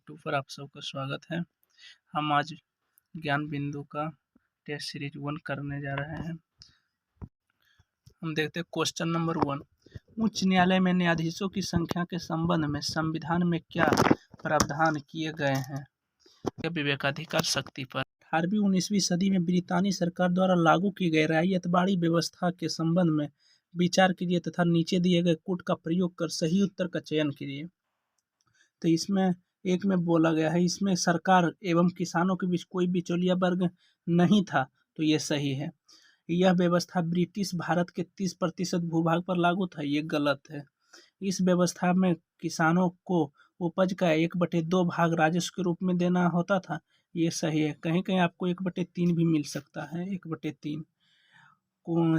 To पर आप सबका स्वागत है। हम आज ज्ञान बिंदु का टेस्ट सीरीज 1 करने जा रहे हैं। हम देखते हैं क्वेश्चन नंबर 1। उच्च न्यायालय में न्यायाधीशों की संख्या के संबंध में संविधान में क्या प्रावधान किए गए हैं? विवेकाधिकार शक्ति पर 18वीं-19वीं सदी में ब्रितानी सरकार द्वारा लागू की गई रैयतवाड़ी व्यवस्था के संबंध में विचार कीजिए तथा नीचे दिए गए कोड का प्रयोग कर सही उत्तर का चयन कीजिए। तो इसमें एक में बोला गया है, इसमें सरकार एवं किसानों के बीच कोई बिचौलिया वर्ग नहीं था, तो ये सही है। यह व्यवस्था ब्रिटिश भारत के 30% भूभाग पर लागू था, ये गलत है। इस व्यवस्था में किसानों को उपज का 1/2 भाग राजस्व के रूप में देना होता था, ये सही है। कहीं कहीं आपको 1/3 भी मिल सकता है, 1/3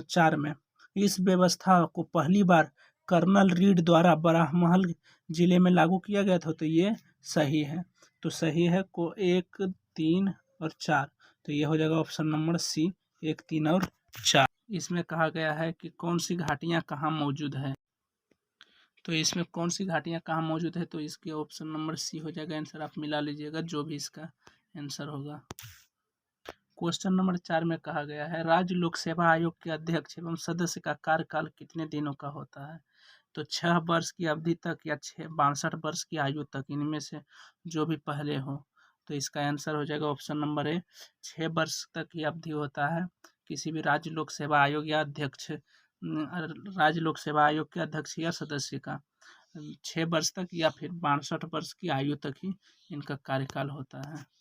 4 में। इस व्यवस्था को पहली बार कर्नल रीड द्वारा बराहमल जिले में लागू किया गया था, तो ये सही है। तो सही है को 1, 3 और 4, तो ये हो जाएगा ऑप्शन नंबर सी, 1, 3 और 4। इसमें कहा गया है कि कौन सी घाटियां कहाँ मौजूद है, तो इसमें कौन सी घाटियां कहाँ मौजूद है, तो इसके ऑप्शन नंबर सी हो जाएगा आंसर। आप मिला लीजिएगा जो भी इसका आंसर होगा। क्वेश्चन नंबर 4 में कहा गया है राज्य लोक सेवा आयोग के अध्यक्ष एवं सदस्य का कार्यकाल कितने दिनों का होता है? तो 6 वर्ष की अवधि तक या 62 वर्ष की आयु तक, इनमें से जो भी पहले हो। तो इसका आंसर हो जाएगा ऑप्शन नंबर ए, 6 वर्ष तक की अवधि होता है किसी भी राज्य लोक सेवा आयोग या अध्यक्ष, राज्य लोक सेवा आयोग के अध्यक्ष या सदस्य का 6 वर्ष तक या फिर 62 वर्ष की आयु तक ही इनका कार्यकाल होता है।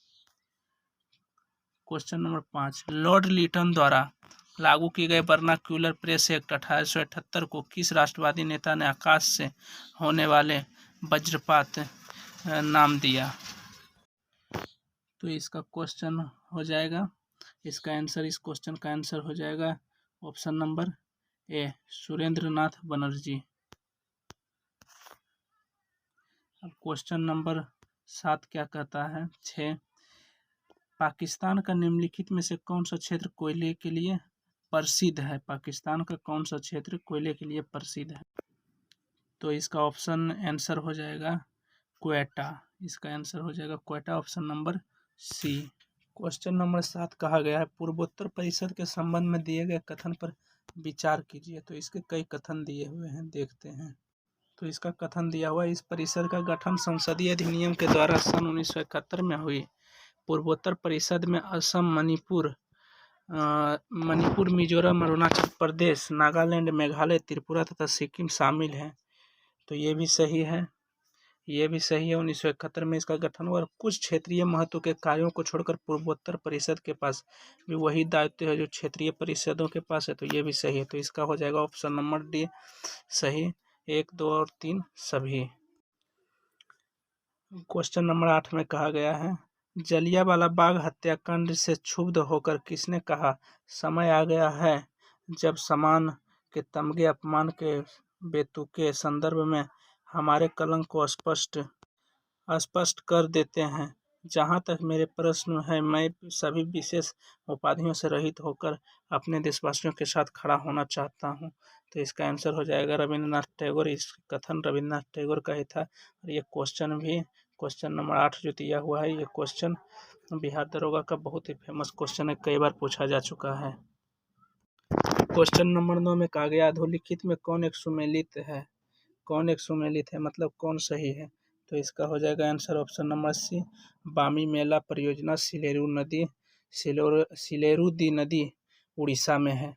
क्वेश्चन नंबर 5, लॉर्ड लिटन द्वारा लागू किए गए वर्नाक्यूलर प्रेस एक्ट 1878 को किस राष्ट्रवादी नेता ने आकाश से होने वाले वज्रपात नाम दिया? तो इसका क्वेश्चन हो जाएगा, इसका आंसर, इस क्वेश्चन का आंसर हो जाएगा ऑप्शन नंबर ए, सुरेंद्र नाथ बनर्जी। अब क्वेश्चन नंबर 7 क्या कहता है? 6, पाकिस्तान का निम्नलिखित में से कौन सा क्षेत्र कोयले के लिए प्रसिद्ध है? पाकिस्तान का कौन सा क्षेत्र कोयले के लिए प्रसिद्ध है? तो इसका ऑप्शन आंसर हो जाएगा क्वेटा, इसका आंसर हो जाएगा Quetta, option number C. Question number 7 कहा गया है पूर्वोत्तर परिषद के संबंध में दिए गए कथन पर विचार कीजिए। तो इसके कई कथन दिए हुए हैं, देखते हैं। तो इसका कथन दिया हुआ, इस परिषद का गठन संसदीय अधिनियम के द्वारा सन 1971 में हुई। पूर्वोत्तर परिषद में असम, मणिपुर, मिजोरम, अरुणाचल प्रदेश, नागालैंड, मेघालय, त्रिपुरा तथा सिक्किम शामिल हैं। तो ये भी सही है, ये भी सही है। 1971 में इसका गठन हुआ और कुछ क्षेत्रीय महत्व के कार्यों को छोड़कर पूर्वोत्तर परिषद के पास भी वही दायित्व है जो क्षेत्रीय परिषदों के पास है, तो ये भी सही है। तो इसका हो जाएगा ऑप्शन नंबर डी सही, 1, 2 और 3 सभी। क्वेश्चन नंबर 8 में कहा गया है जलियांवाला बाग हत्याकांड से क्षुब्ध होकर किसने कहा समय आ गया है जब सम्मान के तमगे अपमान के बेतुके संदर्भ में हमारे कलंक को स्पष्ट कर देते हैं। जहाँ तक मेरे प्रश्न है, मैं सभी विशेष उपाधियों से रहित होकर अपने देशवासियों के साथ खड़ा होना चाहता हूँ। तो इसका आंसर हो जाएगा रविंद्रनाथ टैगोर। इस कथन रविंद्रनाथ टैगोर का ही था। और ये क्वेश्चन भी, क्वेश्चन नंबर 8 जो दिया हुआ है, ये क्वेश्चन बिहार दरोगा का बहुत ही फेमस क्वेश्चन है, कई बार पूछा जा चुका है। क्वेश्चन नंबर 9 में कहा गया अधोलिखित में कौन एक सुमेलित है? कौन एक सुमेलित है मतलब कौन सही है? तो इसका हो जाएगा आंसर ऑप्शन नंबर सी, बामी मेला परियोजना सिलेरुदी नदी उड़ीसा में है।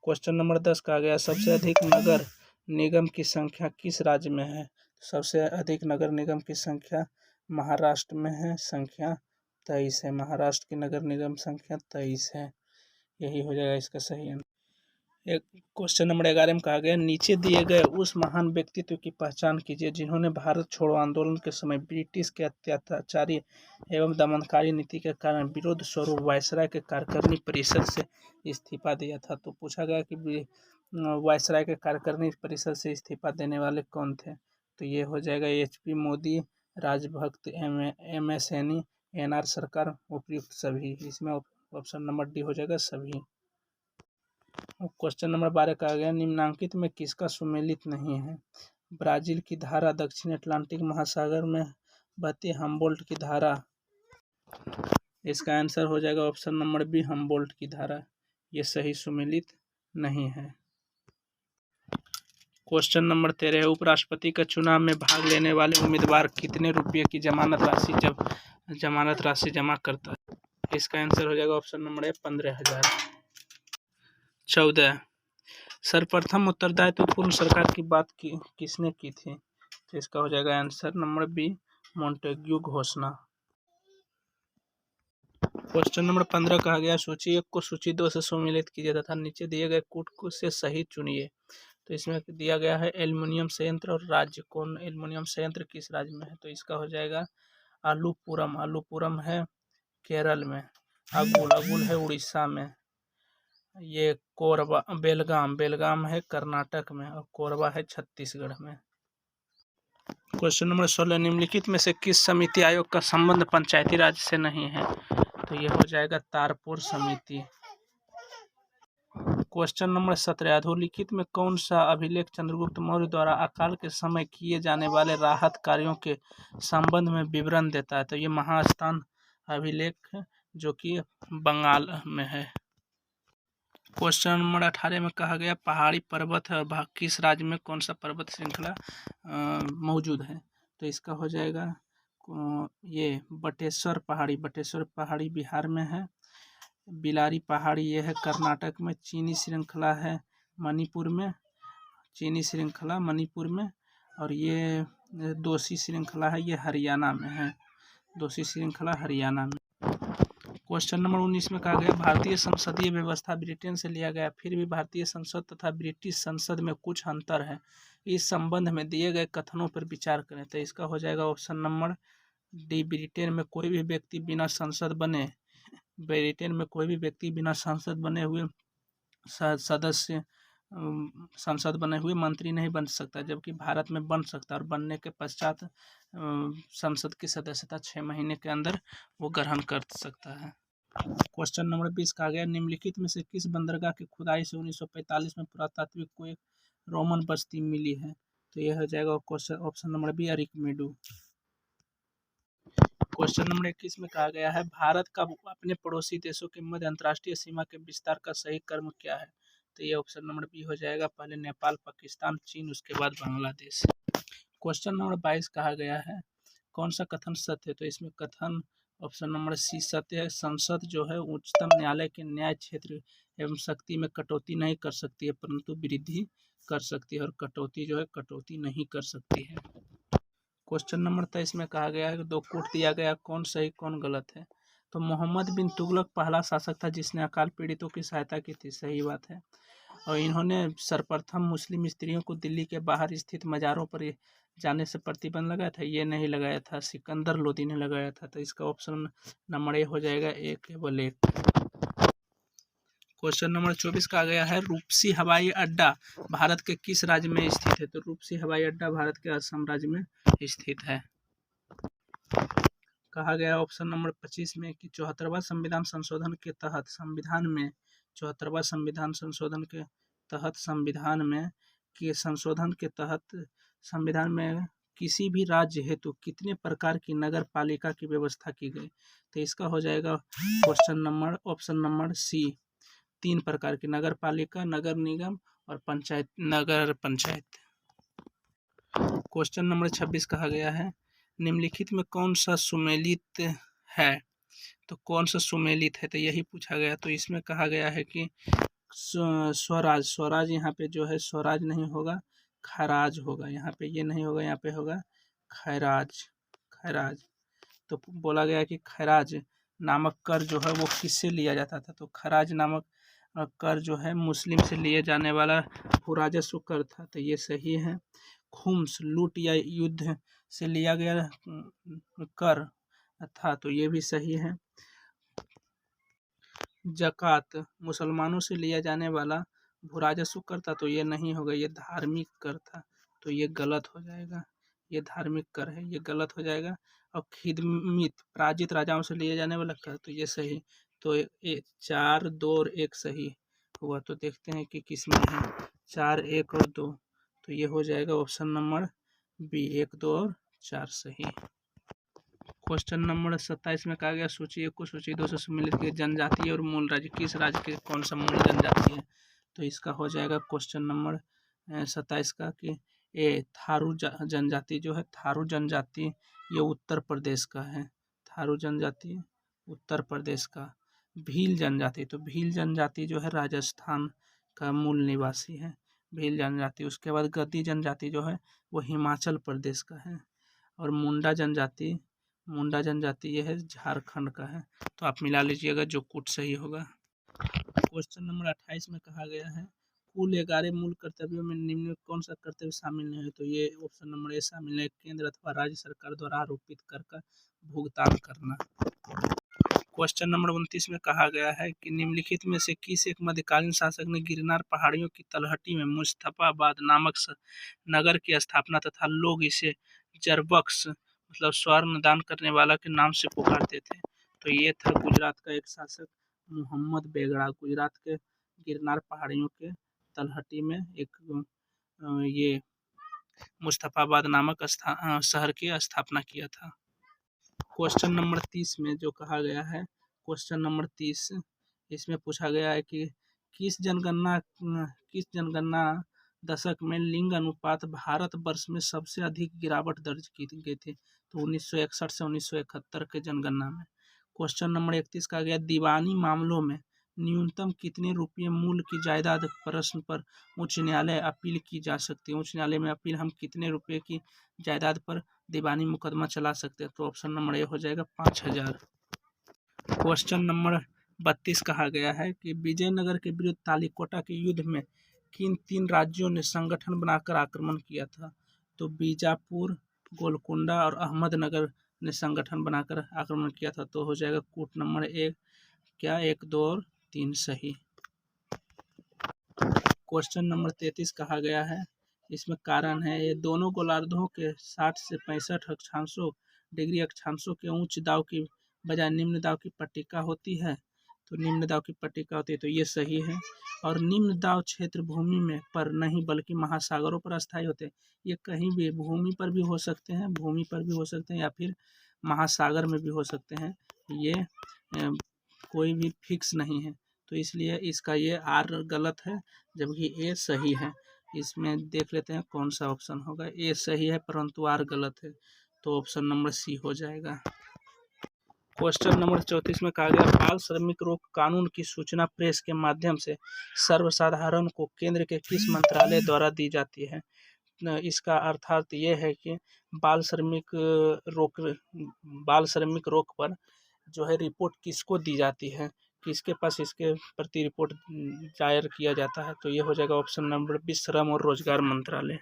क्वेश्चन नंबर 10 कहा गया सबसे अधिक नगर निगम की संख्या किस राज्य में है? सबसे अधिक नगर निगम की संख्या महाराष्ट्र में है, संख्या 23 है। महाराष्ट्र की नगर निगम संख्या 23 है, यही हो जाएगा इसका सही आंसर। एक क्वेश्चन नंबर 11 में कहा गया नीचे दिए गए उस महान व्यक्तित्व की पहचान कीजिए जिन्होंने भारत छोड़ो आंदोलन के समय ब्रिटिश के अत्याचारी एवं दमनकारी नीति के कारण विरोध स्वरूप वायसराय के कार्यकारिणी परिषद से इस्तीफा दिया था। तो पूछा गया कि वायसराय के कार्यकारिणी परिषद से इस्तीफा देने वाले कौन थे? तो ये हो जाएगा HP Modi, राजभक्त, MS Saini, NR सरकार, उपयुक्त सभी। इसमें ऑप्शन नंबर डी हो जाएगा सभी। क्वेश्चन नंबर 12 कहा गया निम्नांकित में किसका सुमेलित नहीं है? ब्राज़ील की धारा दक्षिण अटलांटिक महासागर में बहती हम्बोल्ट की धारा। इसका आंसर हो जाएगा ऑप्शन नंबर बी, हम्बोल्ट की धारा। ये सही सुमेलित नहीं है। क्वेश्चन नंबर 13 है, उपराष्ट्रपति का चुनाव में भाग लेने वाले उम्मीदवार कितने रुपये की जमानत राशि जमा करता है? इसका आंसर हो जाएगा ऑप्शन नंबर ए, 15,000। 14, सर्वप्रथम उत्तरदायित्वपूर्ण सरकार की बात किसने की थी? तो इसका हो जाएगा आंसर नंबर बी, मोंटेग्यू घोषणा। क्वेश्चन नंबर 15 कहा गया, सूची 1 को सूची 2 से सुमेलित कीजिए तथा नीचे दिए गए कूट से सही चुनिए। तो इसमें दिया गया है एल्युमिनियम संयंत्र और राज्य, कौन एल्युमिनियम संयंत्र किस राज्य में है? तो इसका हो जाएगा आलूपुरम। आलूपुरम है केरल में। अगुल है उड़ीसा में। ये कोरबा बेलगाम है कर्नाटक में, और कोरबा है छत्तीसगढ़ में। क्वेश्चन नंबर 16, निम्नलिखित में से किस समिति आयोग का संबंध पंचायती राज से नहीं है? तो ये हो जाएगा तारपुर समिति। क्वेश्चन नंबर 17, अधोलिखित में कौन सा अभिलेख चंद्रगुप्त मौर्य द्वारा अकाल के समय किए जाने वाले राहत कार्यों के संबंध में विवरण देता है? तो ये महास्थान अभिलेख जो कि बंगाल में है। क्वेश्चन नंबर 18 में कहा गया, पहाड़ी पर्वत है और किस राज्य में कौन सा पर्वत श्रृंखला मौजूद है? तो इसका हो जाएगा ये बटेश्वर पहाड़ी बिहार में है। बिलारी पहाड़ी ये है कर्नाटक में। चीनी श्रृंखला है मणिपुर में, और ये दोषी श्रृंखला है, ये हरियाणा में है। दोषी श्रृंखला हरियाणा में। क्वेश्चन नंबर 19 में कहा गया, भारतीय संसदीय व्यवस्था ब्रिटेन से लिया गया, फिर भी भारतीय संसद तथा ब्रिटिश संसद में कुछ अंतर है। इस संबंध में दिए गए कथनों पर विचार करें। तो इसका हो जाएगा ऑप्शन नंबर डी, ब्रिटेन में कोई भी व्यक्ति बिना संसद बने हुए सदस्य संसद बने हुए मंत्री नहीं बन सकता, जबकि भारत में बन सकता है, और बनने के पश्चात संसद की सदस्यता 6 महीने के अंदर वो ग्रहण कर सकता है। क्वेश्चन नंबर 20 कहा गया, निम्नलिखित में से किस बंदरगाह की खुदाई से 1945 में पुरातात्विक को एक रोमन बस्ती मिली है? तो यह हो जाएगा option number B, Arikamedu. Question number 21 में कहा गया है, भारत का अपने पड़ोसी देशों के मध्य अंतर्राष्ट्रीय सीमा के विस्तार का सही क्रम क्या है? तो ये ऑप्शन नंबर बी हो जाएगा, पहले नेपाल, पाकिस्तान, चीन, उसके बाद बांग्लादेश। क्वेश्चन नंबर 22 कहा गया है, कौन सा कथन सत्य है? तो इसमें कथन ऑप्शन नंबर सी सत्य है। संसद जो है उच्चतम न्यायालय के न्याय क्षेत्र एवं शक्ति में कटौती नहीं कर सकती है, परंतु वृद्धि कर सकती है, और कटौती जो है कटौती नहीं कर सकती है। क्वेश्चन नंबर 23 में कहा गया है कि 2 कूट दिया गया, कौन सही कौन गलत है? तो मोहम्मद बिन तुगलक पहला शासक था जिसने अकाल पीड़ितों की सहायता की थी, सही बात है। और इन्होंने सर्वप्रथम मुस्लिम स्त्रियों को दिल्ली के बाहर स्थित मज़ारों पर जाने से प्रतिबंध लगाया था, ये नहीं लगाया था, सिकंदर लोदी ने लगाया था। तो इसका ऑप्शन नंबर ए हो जाएगा, 1 केवल 1। क्वेश्चन नंबर 24 का आ गया है, रूपसी हवाई अड्डा भारत के किस राज्य में स्थित है? तो रूपसी हवाई अड्डा भारत के असम राज्य में स्थित है। कहा गया ऑप्शन नंबर 25 में कि 74वां संविधान संशोधन के तहत संविधान में संविधान में किसी भी राज्य हेतु कितने प्रकार की नगर पालिका की व्यवस्था की गई? तो इसका हो जाएगा ऑप्शन नंबर सी, 3 प्रकार की नगर पालिका, नगर निगम और नगर पंचायत। क्वेश्चन नंबर 26 कहा गया है, निम्नलिखित में कौन सा सुमेलित है? तो कौन सा सुमेलित है, तो यही पूछा गया। तो इसमें कहा गया है कि स्वराज यहाँ पे जो है स्वराज नहीं होगा, खराज होगा। यहाँ पे ये नहीं होगा, यहाँ पे होगा खैराज। तो बोला गया कि खैराज नामक कर जो है वो किससे लिया जाता था? तो खराज नामक कर जो है मुस्लिम से लिए जाने वाला भूराजस्व कर था, तो ये सही है। खुम्स लूट या युद्ध से लिया गया कर था, तो ये भी सही है। ज़कात मुसलमानों से लिया जाने वाला भूराजस्व कर था, तो ये नहीं होगा, ये धार्मिक कर था, तो ये गलत हो जाएगा। ये धार्मिक कर है, ये गलत हो जाएगा। और खिदमत पराजित राजाओं से लिए जाने वाला कर, तो ये सही। तो 4, 2 और 1 सही हुआ। तो देखते हैं कि किस में है 4, 1 और 2। तो ये हो जाएगा ऑप्शन नंबर बी, 1, 2 और 4 सही। क्वेश्चन नंबर 27 में कहा गया सूची 1 को सूची 2 से सम्मिलित की जनजातीय और मूल राज्य, किस राज्य के कौन सा मूल जनजाति है? तो इसका हो जाएगा क्वेश्चन नंबर 27 का कि थारू जनजाति जो है, थारू जनजाति ये उत्तर प्रदेश का है। थारू जनजाति उत्तर प्रदेश का। भील जनजाति, तो भील जनजाति जो है राजस्थान का मूल निवासी है, भील जनजाति। उसके बाद गद्दी जनजाति जो है वो हिमाचल प्रदेश का है। और मुंडा जनजाति ये है झारखंड का है। तो आप मिला लीजिएगा, जो कुछ सही होगा। क्वेश्चन नंबर 28 में कहा गया है कुल 11 मूल कर्तव्यों में निम्न में कौन सा कर्तव्य शामिल नहीं है? तो ये ऑप्शन नंबर ए शामिल है, केंद्र अथवा राज्य सरकार द्वारा आरोपित कर का भुगतान करना। क्वेश्चन नंबर 29 में कहा गया है कि निम्नलिखित में से किस एक मध्यकालीन शासक ने गिरनार पहाड़ियों की तलहटी में मुस्तफाबाद नामक नगर की स्थापना तथा लोग इसे जरबख्श मतलब स्वर्ण दान करने वाला के नाम से पुकारते थे? तो ये था गुजरात का एक शासक मोहम्मद बेगड़ा। गुजरात के गिरनार पहाड़ियों के तलहटी में एक ये मुस्तफाबाद नामक शहर की स्थापना किया था। क्वेश्चन नंबर 30 में जो कहा गया है, क्वेश्चन नंबर 30 इसमें पूछा गया है कि किस जनगणना दशक में लिंग अनुपात भारत वर्ष में सबसे अधिक गिरावट दर्ज की गई थी? तो 1961 से 1971 के जनगणना में। क्वेश्चन नंबर 31 का गया दीवानी मामलों में न्यूनतम कितने रुपये मूल्य की जायदाद प्रश्न पर उच्च न्यायालय अपील की जा सकती है? उच्च न्यायालय में अपील हम कितने रुपये की जायदाद पर दीवानी मुकदमा चला सकते हैं? तो ऑप्शन नंबर ए हो जाएगा 5000। क्वेश्चन नंबर 32 कहा गया है कि विजयनगर के विरुद्ध तालीकोटा के युद्ध में किन 3 राज्यों ने संगठन बनाकर आक्रमण किया था? तो बीजापुर, गोलकुंडा और अहमदनगर ने संगठन बनाकर आक्रमण किया था। तो हो जाएगा कूट नंबर 1 क्या 1, 2 और 3 सही। क्वेश्चन नंबर 33 कहा गया है, इसमें कारण है ये दोनों गोलार्धों के 60 से 65 अक्षांशों डिग्री अक्षांशों के उच्च दाब की बजाय निम्न दाब की पट्टिका होती है। तो निम्न दाब की पट्टिका होती है, तो ये सही है। और निम्न दाब क्षेत्र भूमि में पर नहीं बल्कि महासागरों पर अस्थायी होते हैं। ये कहीं भी भूमि पर भी हो सकते हैं, भूमि पर भी हो सकते हैं या फिर महासागर में भी हो सकते हैं। ये कोई भी फिक्स नहीं है, तो इसलिए इसका ये आर गलत है जबकि ए सही है। इसमें देख लेते हैं कौन सा ऑप्शन होगा। ए सही है परंतु आर गलत है, तो ऑप्शन नंबर सी हो जाएगा। क्वेश्चन नंबर 34 में कहा गया बाल श्रमिक रोक कानून की सूचना प्रेस के माध्यम से सर्वसाधारण को केंद्र के किस मंत्रालय द्वारा दी जाती है? इसका अर्थात ये है कि बाल श्रमिक रोक पर जो है रिपोर्ट किसको दी जाती है, किसके पास इसके प्रति रिपोर्ट दायर किया जाता है? तो ये हो जाएगा ऑप्शन नंबर बी श्रम और रोजगार मंत्रालय।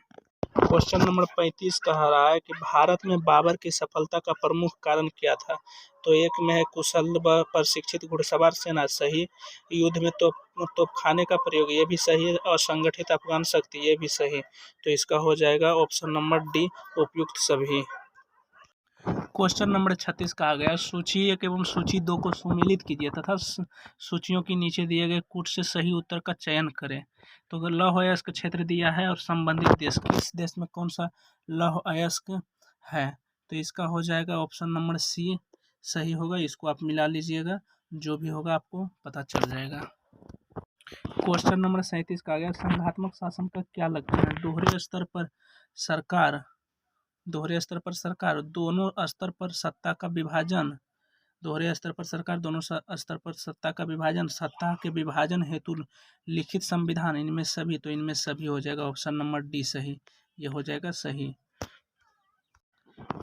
क्वेश्चन नंबर 35 कह रहा है कि भारत में बाबर की सफलता का प्रमुख कारण क्या था? तो एक में है कुशल व प्रशिक्षित घुड़सवार सेना सही, युद्ध में तोपखाने का प्रयोग ये भी सही है, और संगठित अफगान शक्ति ये भी सही। तो इसका हो जाएगा ऑप्शन नंबर डी उपयुक्त सभी। क्वेश्चन नंबर 36 कहा गया सूची 1 एवं सूची 2 को सुमेलित कीजिए तथा सूचियों के नीचे दिए गए कूट से सही उत्तर का चयन करें। तो लौह अयस्क क्षेत्र दिया है और संबंधित देश, किस देश में कौन सा लौह अयस्क है? तो इसका हो जाएगा ऑप्शन नंबर सी सही होगा। इसको आप मिला लीजिएगा, जो भी होगा आपको पता चल जाएगा। क्वेश्चन नंबर 37 कहा गया संघात्मक शासन का क्या लक्षण है? दोहरे स्तर पर सरकार दोनों स्तर पर सरकार दोनों स्तर पर सत्ता का विभाजन, सत्ता के विभाजन हेतु लिखित संविधान, इनमें सभी। तो इनमें सभी हो जाएगा ऑप्शन नंबर डी सही, ये हो जाएगा सही।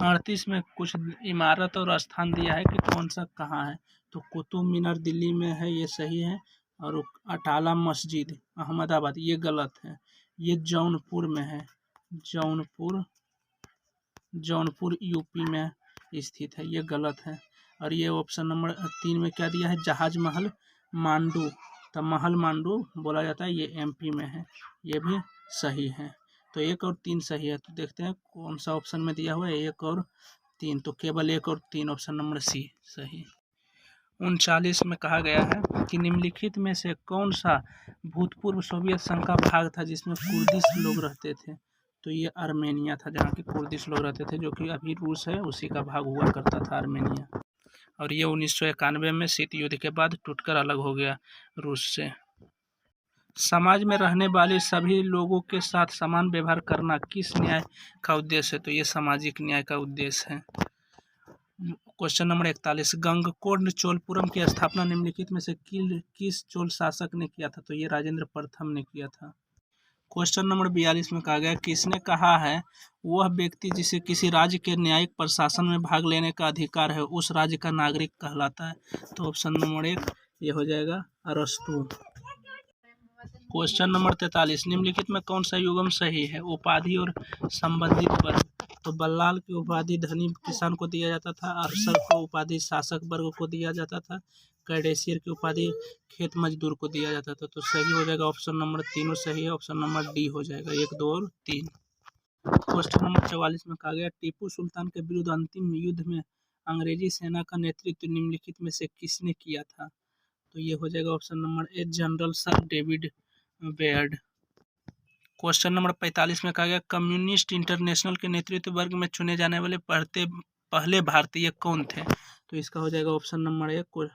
38 में कुछ इमारत और स्थान दिया है कि कौन सा कहाँ है? तो कुतुब मीनार दिल्ली में है, ये सही है। और अटाला मस्जिद अहमदाबाद ये गलत है। ये जौनपुर में है, जौनपुर यूपी में स्थित है, ये गलत है। और ये ऑप्शन नंबर 3 में क्या दिया है जहाज महल मांडू, तो महल मांडू बोला जाता है, ये एमपी में है, ये भी सही है। तो 1 और 3 सही है। तो देखते हैं कौन सा ऑप्शन में दिया हुआ है 1 और 3, तो केवल 1 और 3 ऑप्शन नंबर सी सही। 39 में कहा गया है कि निम्नलिखित में से कौन सा भूतपूर्व सोवियत संघ का भाग था जिसमें कुर्दिश लोग रहते थे? तो ये आर्मेनिया था, जहाँ के कुर्दिश लोग रहते थे, जो कि अभी रूस है उसी का भाग हुआ करता था आर्मेनिया। और ये 1991 में शीत युद्ध के बाद टूटकर अलग हो गया रूस से। समाज में रहने वाले सभी लोगों के साथ समान व्यवहार करना किस न्याय का उद्देश्य है? तो ये सामाजिक न्याय का उद्देश्य है। क्वेश्चन नंबर 41, गंगकोंड चोलपुरम की स्थापना निम्नलिखित में से किस चोल शासक ने किया था? तो ये राजेंद्र प्रथम ने किया था। क्वेश्चन नंबर 42 में कहा गया, किसने कहा है वह व्यक्ति जिसे किसी राज्य के न्यायिक प्रशासन में भाग लेने का अधिकार है उस राज्य का नागरिक कहलाता है? तो ऑप्शन नंबर 1 ये हो जाएगा अरस्तु। क्वेश्चन नंबर 43, निम्नलिखित में कौन सा युग्म सही है? उपाधि और संबंधित वर्ग। तो बल्लाल की उपाधि धनी किसान को दिया जाता था, अरसर को उपाधि शासक वर्ग को दिया जाता था, कैडेसियर की उपाधि खेत मजदूर को दिया जाता था। तो सही हो जाएगा ऑप्शन नंबर तीनों सही है, ऑप्शन नंबर डी हो जाएगा 1, 2 और 3। क्वेश्चन नंबर 44 में कहा गया, टीपू सुल्तान के विरुद्ध अंतिम युद्ध में अंग्रेजी सेना का नेतृत्व निम्नलिखित में से किसने किया था? तो ये हो जाएगा option number a general sir David Baird. Question number 45 में कहा गया, कम्युनिस्ट इंटरनेशनल के नेतृत्व वर्ग में चुने जाने वाले पहले भारतीय कौन थे? तो इसका हो जाएगा ऑप्शन नंबर 1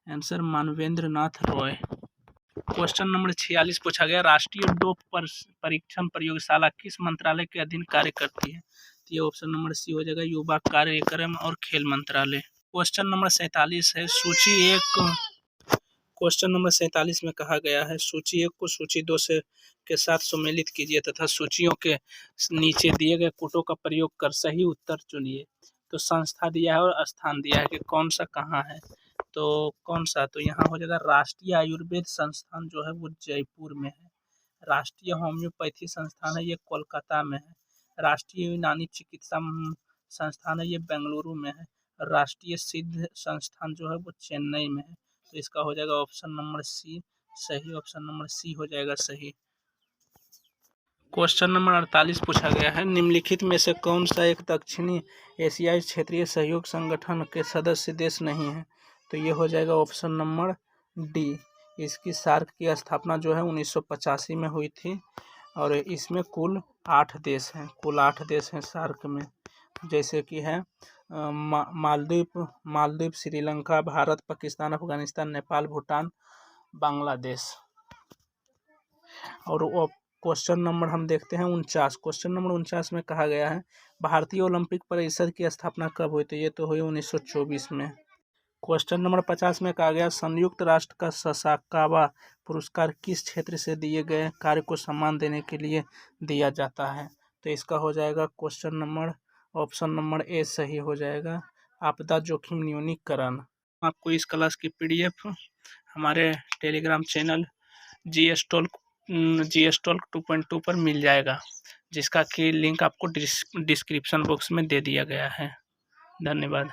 आंसर मानवेंद्र नाथ रॉय। क्वेश्चन नंबर 46 पूछा गया, राष्ट्रीय डोप परीक्षण प्रयोगशाला किस मंत्रालय के अधीन कार्य करती है? तो ये ऑप्शन नंबर सी हो जाएगा युवा कार्यक्रम और खेल मंत्रालय। क्वेश्चन नंबर 47 है, क्वेश्चन नंबर 47 में कहा गया है, सूची 1 को सूची 2 के साथ सम्मिलित कीजिए तथा सूचियों के नीचे दिए गए कोटों का प्रयोग कर सही उत्तर चुनिए। तो संस्था दिया है और स्थान दिया है कि कौन सा कहाँ है, तो कौन सा? तो यहाँ हो जाएगा राष्ट्रीय आयुर्वेद संस्थान जो है वो जयपुर में है, राष्ट्रीय होम्योपैथी संस्थान है ये कोलकाता में है, राष्ट्रीय यूनानी चिकित्सा संस्थान है ये बेंगलुरु में है, राष्ट्रीय सिद्ध संस्थान जो है वो चेन्नई में है। तो इसका हो जाएगा ऑप्शन नंबर सी सही, ऑप्शन नंबर सी हो जाएगा सही। क्वेश्चन नंबर 48 पूछा गया है, निम्नलिखित में से कौन सा एक दक्षिणी एशियाई क्षेत्रीय सहयोग संगठन के सदस्य देश नहीं है? तो ये हो जाएगा ऑप्शन नंबर डी। इसकी सार्क की स्थापना जो है 1985 में हुई थी और इसमें कुल 8 देश हैं सार्क में, जैसे कि है मालदीव, श्रीलंका, भारत, पाकिस्तान, अफगानिस्तान, नेपाल, भूटान, बांग्लादेश। और वो क्वेश्चन नंबर हम देखते हैं 49। क्वेश्चन नंबर 49 में कहा गया है, भारतीय ओलंपिक परिषद की स्थापना कब हुई? तो ये तो हुई 1924 में। क्वेश्चन नंबर 50 में कहा गया, संयुक्त राष्ट्र का ससाकावा पुरस्कार किस क्षेत्र से दिए गए कार्य को सम्मान देने के लिए दिया जाता है? तो इसका हो जाएगा question number option number A सही हो जाएगा, आपदा जोखिम न्यूनीकरण। आपको इस क्लास की PDF हमारे टेलीग्राम चैनल GS Talk 2.2 पर मिल जाएगा, जिसका कि लिंक आपको डिस्क्रिप्शन बॉक्स में दे दिया गया है। धन्यवाद।